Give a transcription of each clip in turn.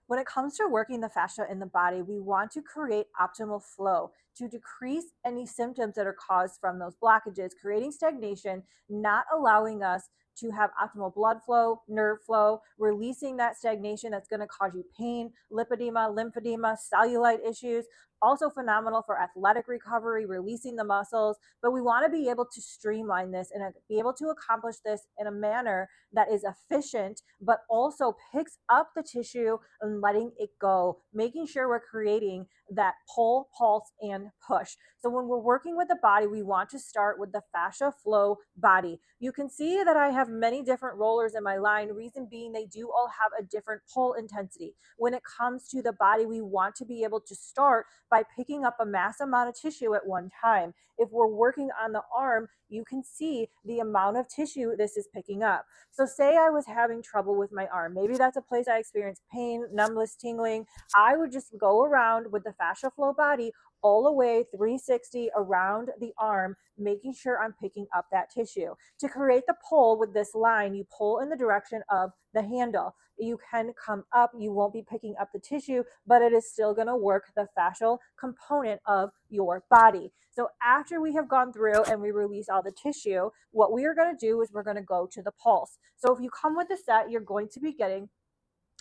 When it comes to working the fascia in the body, we want to create optimal flow to decrease any symptoms that are caused from those blockages, creating stagnation, not allowing us to have optimal blood flow, nerve flow, releasing that stagnation that's going to cause you pain, lipedema, lymphedema, cellulite issues. Also phenomenal for athletic recovery, releasing the muscles. But we want to be able to streamline this and be able to accomplish this in a manner that is efficient, but also picks up the tissue and letting it go, making sure we're creating that pull, pulse, and push. So when we're working with the body, we want to start with the fascia flow body. You can see that I have many different rollers in my line. Reason being, they do all have a different pull intensity. When it comes to the body, we want to be able to start by picking up a mass amount of tissue at one time. If we're working on the arm, you can see the amount of tissue this is picking up. So say I was having trouble with my arm. Maybe that's a place I experienced pain, numbness, tingling. I would just go around with the fascia flow body all the way 360 around the arm, making sure I'm picking up that tissue. To create the pull with this line, you pull in the direction of the handle. You can come up, you won't be picking up the tissue, but it is still going to work the fascial component of your body. So after we have gone through and we release all the tissue, what we are going to do is we're going to go to the pulse. So if you come with the set, you're going to be getting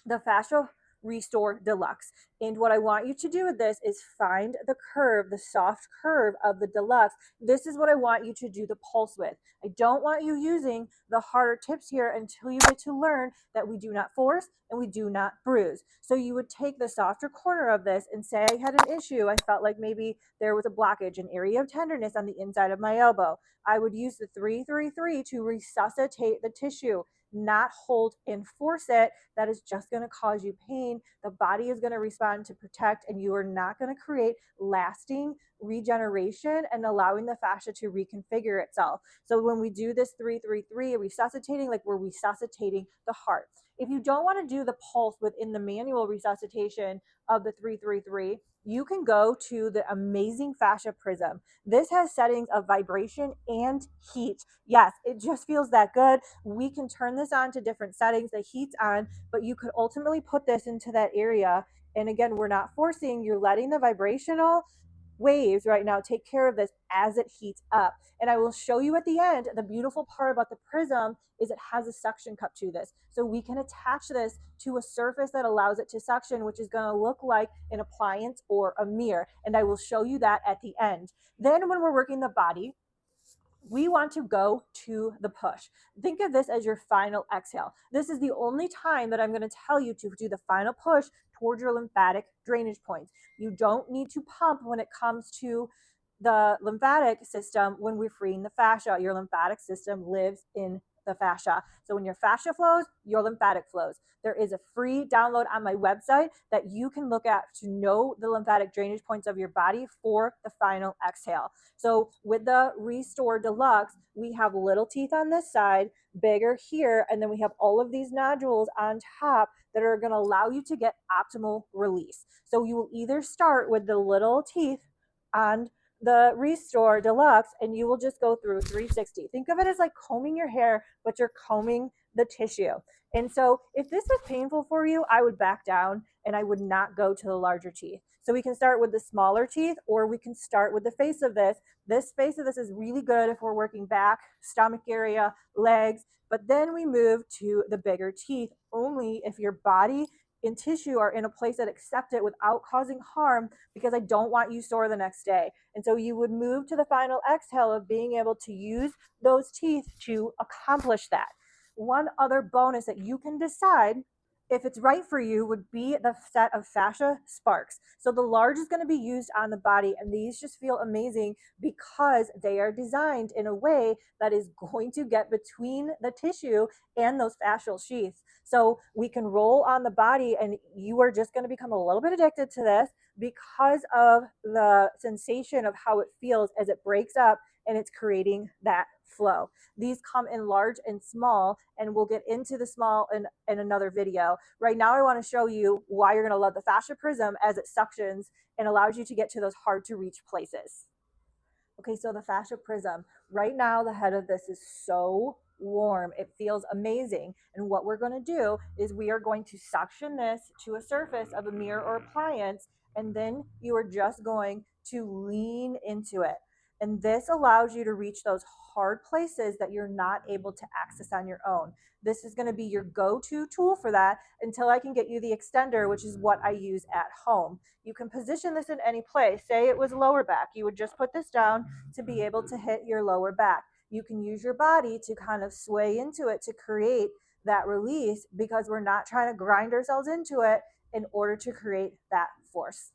the Fascia Restore Deluxe. And what I want you to do with this is find the curve, the soft curve of the Deluxe. This is what I want you to do the pulse with. I don't want you using the harder tips here until you get to learn that we do not force and we do not bruise. So you would take the softer corner of this and say I had an issue. I felt like maybe there was a blockage, an area of tenderness on the inside of my elbow. I would use the 333 to resuscitate the tissue, not hold and force it. That is just going to cause you pain. The body is going to respond to protect, and you are not going to create lasting regeneration and allowing the fascia to reconfigure itself. So when we do this 333 resuscitating, like we're resuscitating the heart. If you don't want to do the pulse within the manual resuscitation of the 333, you can go to the amazing Fascia Prism. This has settings of vibration and heat. Yes, it just feels that good. We can turn this on to different settings. The heat's on, but you could ultimately put this into that area. And again, we're not forcing, you're letting the vibrational waves right now take care of this as it heats up. And I will show you at the end, the beautiful part about the prism is it has a suction cup to this. So we can attach this to a surface that allows it to suction, which is going to look like an appliance or a mirror. And I will show you that at the end. Then when we're working the body, we want to go to the push. Think of this as your final exhale. This is the only time that I'm going to tell you to do the final push towards your lymphatic drainage points. You don't need to pump when it comes to the lymphatic system when we're freeing the fascia. Your lymphatic system lives in the fascia. So when your fascia flows, your lymphatic flows. There is a free download on my website that you can look at to know the lymphatic drainage points of your body for the final exhale. So with the Restore Deluxe, we have little teeth on this side, bigger here, and then we have all of these nodules on top that are going to allow you to get optimal release. So you will either start with the little teeth on the Restore Deluxe and you will just go through 360. Think of it as like combing your hair, but you're combing the tissue. And so if this is painful for you, I would back down and I would not go to the larger teeth. So we can start with the smaller teeth, or we can start with the face of this. This face of this is really good if we're working back, stomach area, legs, but then we move to the bigger teeth only if your body and tissue are in a place that accept it without causing harm, because I don't want you sore the next day. And so you would move to the final exhale of being able to use those teeth to accomplish that. One other bonus that you can decide if it's right for you would be the set of Fascia Sparks. So the large is going to be used on the body, and these just feel amazing because they are designed in a way that is going to get between the tissue and those fascial sheaths. So we can roll on the body, and you are just going to become a little bit addicted to this because of the sensation of how it feels as it breaks up and it's creating that flow. These come in large and small, and we'll get into the small in another video. Right now, I want to show you why you're going to love the Fascia Prism as it suctions and allows you to get to those hard to reach places. Okay, so the Fascia Prism. Right now, the head of this is so warm. It feels amazing. And what we're going to do is we are going to suction this to a surface of a mirror or appliance, and then you are just going to lean into it. And this allows you to reach those hard places that you're not able to access on your own. This is going to be your go-to tool for that until I can get you the extender, which is what I use at home. You can position this in any place. Say it was lower back. You would just put this down to be able to hit your lower back. You can use your body to kind of sway into it to create that release, because we're not trying to grind ourselves into it in order to create that force.